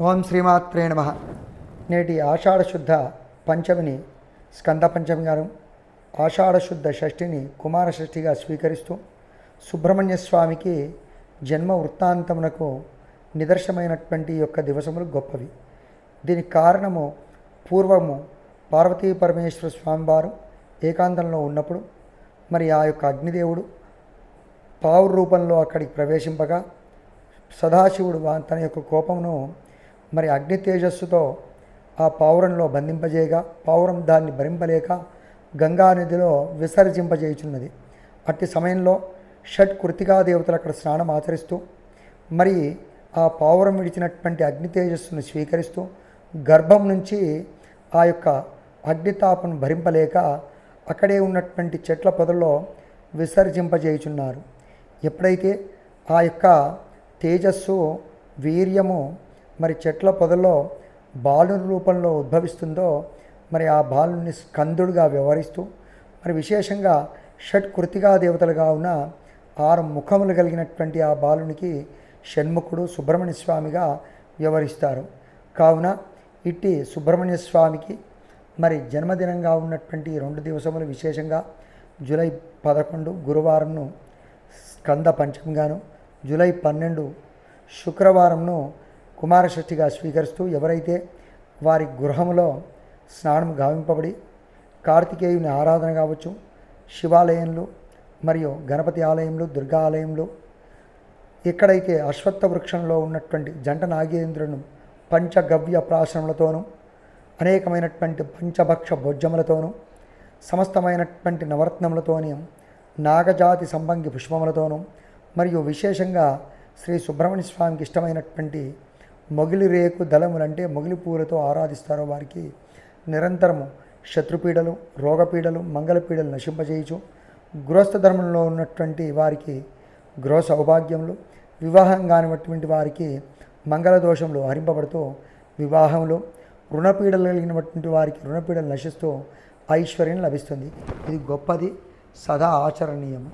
ఓం శ్రీమాత్రే నమః. నేటి ఆషాఢశుద్ధ పంచమిని స్కంద పంచమి గాను, ఆషాఢశుద్ధ షష్ఠిని కుమార షష్ఠిగా స్వీకరిస్తూ సుబ్రహ్మణ్య స్వామికి జన్మ వృత్తాంతమునకు నిదర్శనమైనటువంటి యొక్క దివసములు గొప్పవి. దీనికి కారణము పూర్వము పార్వతీ పరమేశ్వర స్వామివారు ఏకాంతంలో ఉన్నప్పుడు మరి ఆ యొక్క అగ్నిదేవుడు పావు రూపంలో అక్కడికి ప్రవేశింపగా సదాశివుడు తన యొక్క కోపమును మరి అగ్ని తేజస్సుతో ఆ పావురంలో బంధింపజేయగా పావురం దాన్ని భరింపలేక గంగానదిలో విసర్జింపజేయుచున్నది. అట్టి సమయంలో షట్ కృతికా దేవతలు అక్కడ స్నానం ఆచరిస్తూ మరి ఆ పావురం విడిచినటువంటి అగ్ని తేజస్సును స్వీకరిస్తూ గర్భం నుంచి ఆ యొక్క అగ్నితాపను భరింపలేక అక్కడే ఉన్నటువంటి చెట్ల పొదల్లో విసర్జింపజేయుచున్నారు. ఎప్పుడైతే ఆ యొక్క తేజస్సు వీర్యము మరి చెట్ల పొదల్లో బాలుని రూపంలో ఉద్భవిస్తుందో మరి ఆ బాలుని స్కందుడుగా వ్యవహరిస్తూ మరి విశేషంగా షట్ కృతికా దేవతలుగా ఉన్న 6 ముఖములు కలిగినటువంటి ఆ బాలునికి షణ్ముఖుడు సుబ్రహ్మణ్య స్వామిగా వ్యవహరిస్తారు. కావున ఇట్టి సుబ్రహ్మణ్య స్వామికి మరి జన్మదినంగా ఉన్నటువంటి 2 దివసములు విశేషంగా జూలై 11 గురువారంను స్కంద పంచమిగాను, జూలై 12 శుక్రవారంను కుమార షష్ఠిగా స్వీకరిస్తూ ఎవరైతే వారి గృహములో స్నానం గావింపబడి కార్తికేయుని ఆరాధన కావచ్చు, శివాలయంలో మరియు గణపతి ఆలయంలో, దుర్గా ఆలయంలో, ఎక్కడైతే అశ్వత్థ వృక్షంలో ఉన్నటువంటి జంట నాగేంద్రులను పంచగవ్య ప్రాశనములతోనూ అనేకమైనటువంటి పంచభక్ష భోజ్యములతోనూ సమస్తమైనటువంటి నవరత్నములతోనూ నాగజాతి సంబంగి పుష్పములతోనూ మరియు విశేషంగా శ్రీ సుబ్రహ్మణ్య స్వామికి ఇష్టమైనటువంటి మొగిలి రేకు దళములంటే మొగిలి పూలతో ఆరాధిస్తారో వారికి నిరంతరము శత్రుపీడలు, రోగపీడలు, మంగళపీడలు నశింపజేయచ్చు. గృహస్థ ధర్మంలో ఉన్నటువంటి వారికి గృహ సౌభాగ్యములు, వివాహం కానిటువంటి వారికి మంగళ దోషములు హరింపబడుతూ వివాహంలో, రుణపీడలు కలిగినటువంటి వారికి రుణపీడలు నశిస్తూ ఐశ్వర్యం లభిస్తుంది. ఇది గొప్పది, సదా ఆచరణీయము.